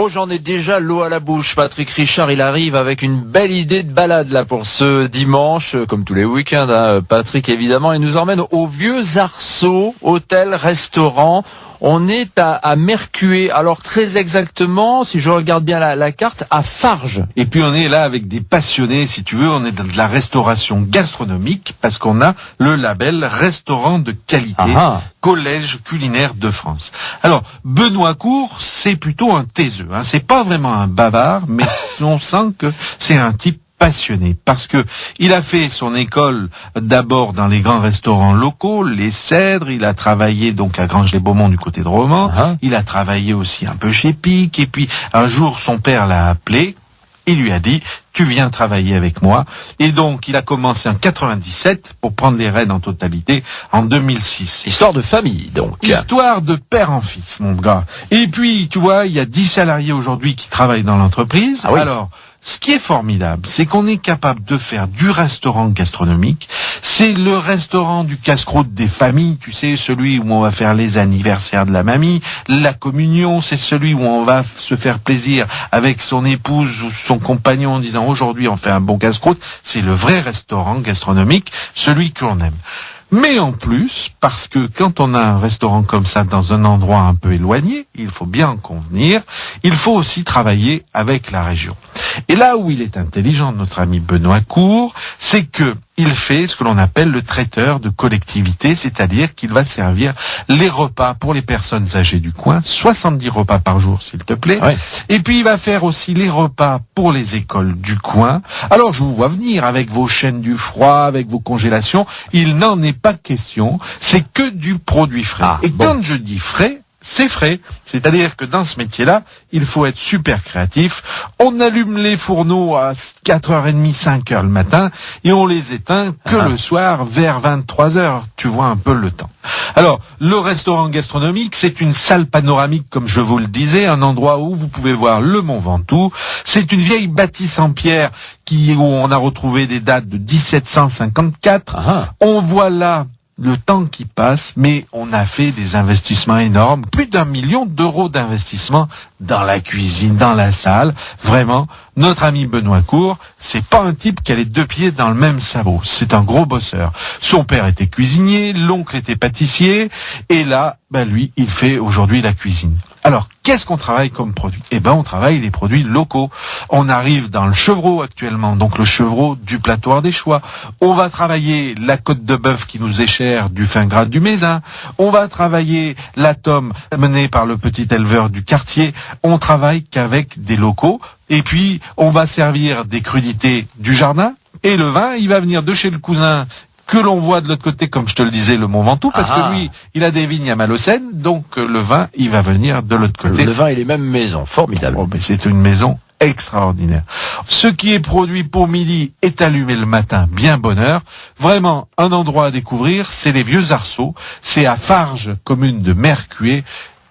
Oh, j'en ai déjà l'eau à la bouche. Patrick Richard, il arrive avec une belle idée de balade là pour ce dimanche, comme tous les week-ends. Hein. Patrick, évidemment, il nous emmène au Vieux Arceau, hôtel, restaurant. On est à Mercué. Alors très exactement, si je regarde bien la carte, à Farges. Et puis on est là avec des passionnés, si tu veux. On est dans de la restauration gastronomique parce qu'on a le label restaurant de qualité. Collège culinaire de France. Alors, Benoît Cour, c'est plutôt un taiseux. Hein. C'est pas vraiment un bavard, mais on sent que c'est un type passionné parce que il a fait son école d'abord dans les grands restaurants locaux, les Cèdres, il a travaillé donc à Granges-les-Beaumont du côté de Romans, il a travaillé aussi un peu chez Pic, et puis un jour son père l'a appelé, il lui a dit tu viens travailler avec moi, et donc il a commencé en 97 pour prendre les rênes en totalité en 2006. Histoire de famille donc. Histoire de père en fils mon gars. Et puis tu vois, il y a 10 salariés aujourd'hui qui travaillent dans l'entreprise. Alors ce qui est formidable, c'est qu'on est capable de faire du restaurant gastronomique. C'est le restaurant du casse-croûte des familles, tu sais, celui où on va faire les anniversaires de la mamie. La communion, c'est celui où on va se faire plaisir avec son épouse ou son compagnon en disant aujourd'hui on fait un bon casse-croûte. C'est le vrai restaurant gastronomique, celui que l'on aime. Mais en plus, parce que quand on a un restaurant comme ça dans un endroit un peu éloigné, il faut bien en convenir, il faut aussi travailler avec la région. Et là où il est intelligent, notre ami Benoît Cour, c'est que il fait ce que l'on appelle le traiteur de collectivité, c'est-à-dire qu'il va servir les repas pour les personnes âgées du coin, 70 repas par jour s'il te plaît, et puis il va faire aussi les repas pour les écoles du coin. Alors je vous vois venir avec vos chaînes du froid, avec vos congélations, il n'en est pas question, c'est que du produit frais. Quand je dis frais, c'est frais. C'est-à-dire que dans ce métier-là, il faut être super créatif. On allume les fourneaux à 4h30, 5h le matin et on les éteint que le soir vers 23h. Tu vois un peu le temps. Alors, le restaurant gastronomique, c'est une salle panoramique, comme je vous le disais, un endroit où vous pouvez voir le Mont Ventoux. C'est une vieille bâtisse en pierre où on a retrouvé des dates de 1754. On voit là le temps qui passe, mais on a fait des investissements énormes, plus d'1 million d'euros d'investissement dans la cuisine, dans la salle. Vraiment, notre ami Benoît Cour, c'est pas un type qui a les deux pieds dans le même sabot. C'est un gros bosseur. Son père était cuisinier, l'oncle était pâtissier, et là, lui, il fait aujourd'hui la cuisine. Alors, qu'est-ce qu'on travaille comme produit ? On travaille les produits locaux. On arrive dans le chevreau actuellement, donc le chevreau du plateau ardéchois. On va travailler la côte de bœuf qui nous est chère du fin gras du Mézin. On va travailler la tome menée par le petit éleveur du quartier. On travaille qu'avec des locaux. Et puis, on va servir des crudités du jardin. Et le vin, il va venir de chez le cousin que l'on voit de l'autre côté, comme je te le disais, le Mont Ventoux, parce que lui, il a des vignes à Malocène, donc le vin, il va venir de l'autre côté. Le vin et les mêmes maisons, formidable. Mais c'est une maison extraordinaire. Ce qui est produit pour midi est allumé le matin, bien bonne heure. Vraiment, un endroit à découvrir, c'est les Vieux Arceaux. C'est à Farges, commune de Mercué.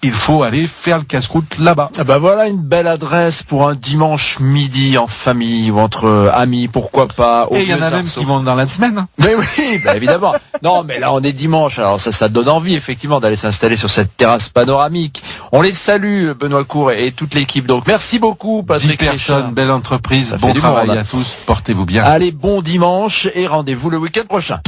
Il faut aller faire le casse-croûte là-bas. Voilà une belle adresse pour un dimanche midi en famille ou entre amis, pourquoi pas. Et il y en a même qui vont dans la semaine. Mais oui, évidemment. Non, mais là on est dimanche, alors ça donne envie effectivement d'aller s'installer sur cette terrasse panoramique. On les salue, Benoît Cour et toute l'équipe. Donc merci beaucoup, Patrick. 10 personnes, belle entreprise, bon travail à tous, portez-vous bien. Allez, bon dimanche et rendez-vous le week-end prochain.